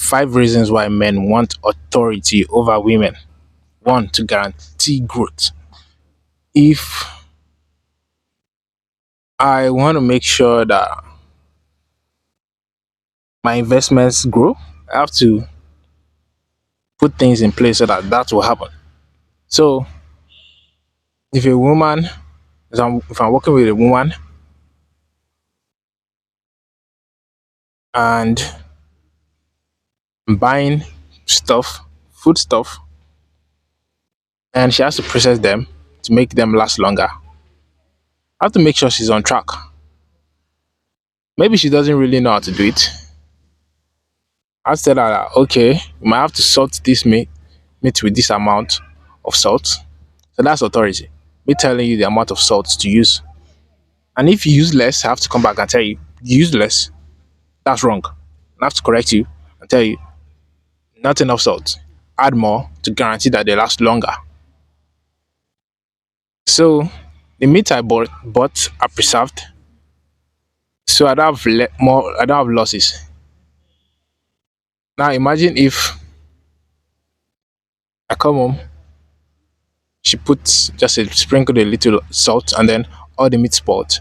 Five reasons why men want authority over women. One, to guarantee growth. If I want to make sure that my investments grow, I have to put things in place so that that will happen. So, if a woman, if I'm working with a woman and I'm buying stuff, food stuff, and she has to process them to make them last longer, I have to make sure she's on track. Maybe she doesn't really know how to do it. I tell her that, okay, you might have to salt this meat with this amount of salt. So that's authority. Me telling you the amount of salt to use. And if you use less, I have to come back and tell you, you use less. That's wrong. I have to correct you and tell you, not enough salt. Add more to guarantee that they last longer. So the meat I bought are preserved. So I don't have more. I don't have losses. Now imagine if I come home, she puts just a sprinkle a little salt, and then all the meat spoiled.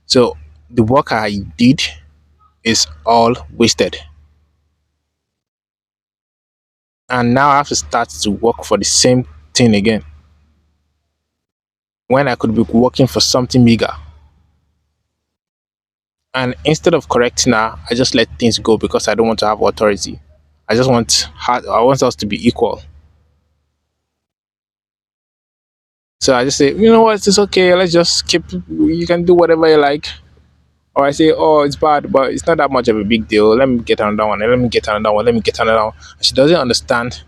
So the work I did is all wasted. And now I have to start to work for the same thing again when I could be working for something bigger. And instead of correcting her, I just let things go because I don't want to have authority. I want us to be equal. So I just say, you know what, it's okay. Let's just keep. You can do whatever you like. Or I say, oh, it's bad, but it's not that much of a big deal. Let me get another one. And let me get another one. Let me get another one. And she doesn't understand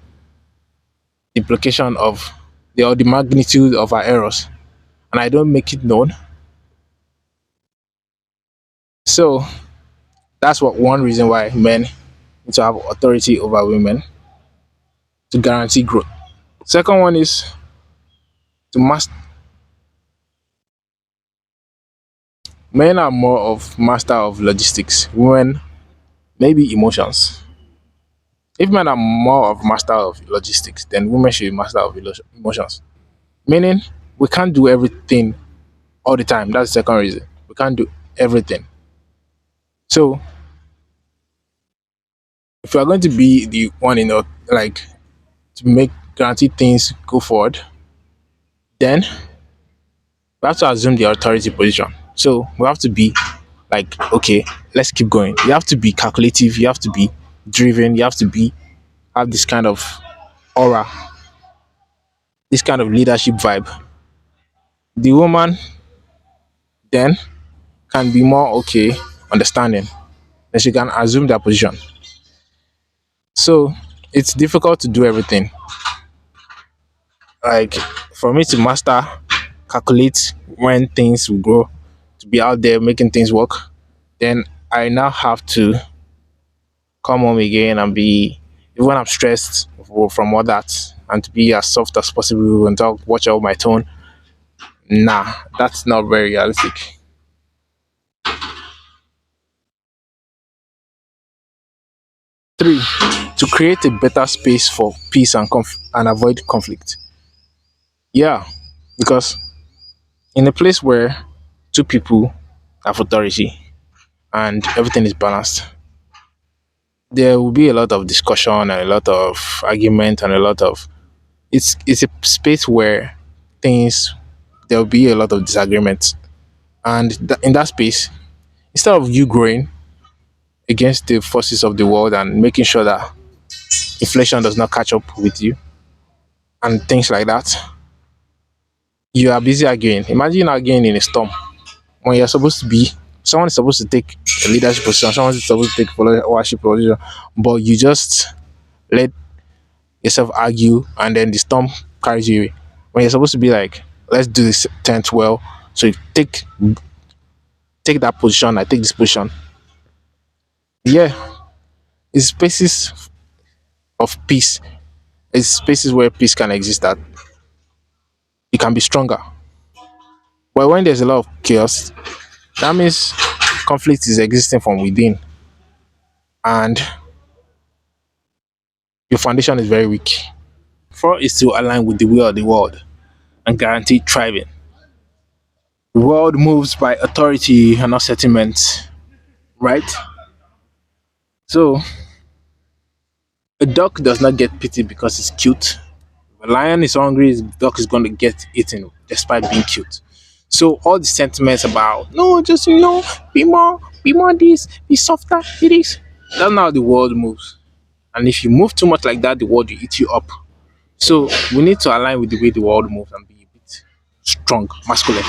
the implication of the magnitude of our errors, and I don't make it known. So that's what one reason why men need to have authority over women to guarantee growth. Second one is to master. Men are more of master of logistics. Women maybe emotions. If men are more of master of logistics, then women should be master of emotions. Meaning we can't do everything all the time. That's the second reason. We can't do everything. So if you are going to be the one like to make guarantee things go forward, then we have to assume the authority position. So we have to be like, okay, let's keep going. You have to be calculative, you have to be driven, you have to be have this kind of aura, this kind of leadership vibe. The woman then can be more okay, understanding, then she can assume that position. So it's difficult to do everything. Like for me to master, calculate when things will grow, to be out there making things work, then I now have to come home again and be, even when I'm stressed from all that, and to be as soft as possible and talk, watch out my tone. Nah, that's not very realistic. Three, to create a better space for peace and avoid conflict. Yeah, because in a place where two people have authority and everything is balanced, there will be a lot of discussion and a lot of argument and a lot of it's a space where things there will be a lot of disagreements, and in that space, instead of you growing against the forces of the world and making sure that inflation does not catch up with you and things like that, you are busy arguing. Imagine arguing in a storm when you're supposed to be, someone is supposed to take a leadership position, someone is supposed to take ownership position, but you just let yourself argue and then the storm carries you away. When you're supposed to be like, let's do this tent well. So you take that position, I take this position. Yeah, it's spaces of peace. It's spaces where peace can exist that you can be stronger. But when there's a lot of chaos, that means conflict is existing from within. And your foundation is very weak. Four is to align with the will of the world and guarantee thriving. The world moves by authority and not settlement, right? So a duck does not get pity because it's cute. If a lion is hungry, the duck is going to get eaten despite being cute. So all the sentiments about no, just be more this, be softer, be this. That's not how the world moves. And if you move too much like that, the world will eat you up. So we need to align with the way the world moves and be a bit strong, masculine,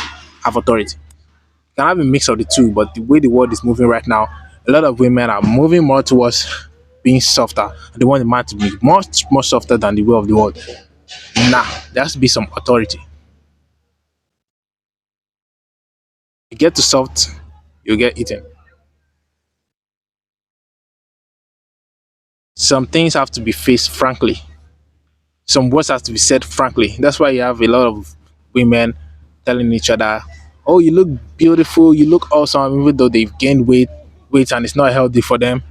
have authority. You can have a mix of the two, but the way the world is moving right now, a lot of women are moving more towards being softer. They want the man to be much more softer than the way of the world. Nah, there has to be some authority. You get too soft, you get eaten. Some things have to be faced frankly. Some words have to be said frankly. That's why you have a lot of women telling each other, "Oh, you look beautiful, you look awesome," even though they've gained weight and it's not healthy for them.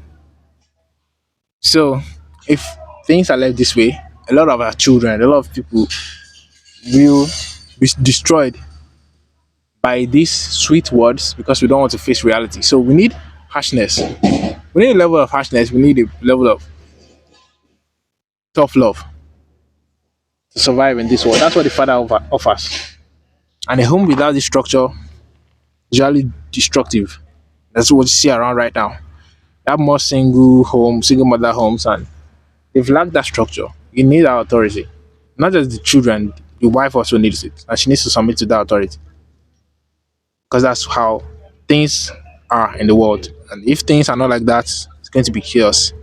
So, if things are left this way, a lot of our children, a lot of people will be destroyed by these sweet words because we don't want to face reality. So, we need harshness. We need a level of harshness. We need a level of tough love to survive in this world. That's what the Father offers. And a home without this structure is usually destructive. That's what you see around right now. You have more single homes, single mother homes, and they've lacked that structure. You need that authority. Not just the children, the wife also needs it. And she needs to submit to that authority. Because that's how things are in the world. And if things are not like that, it's going to be chaos.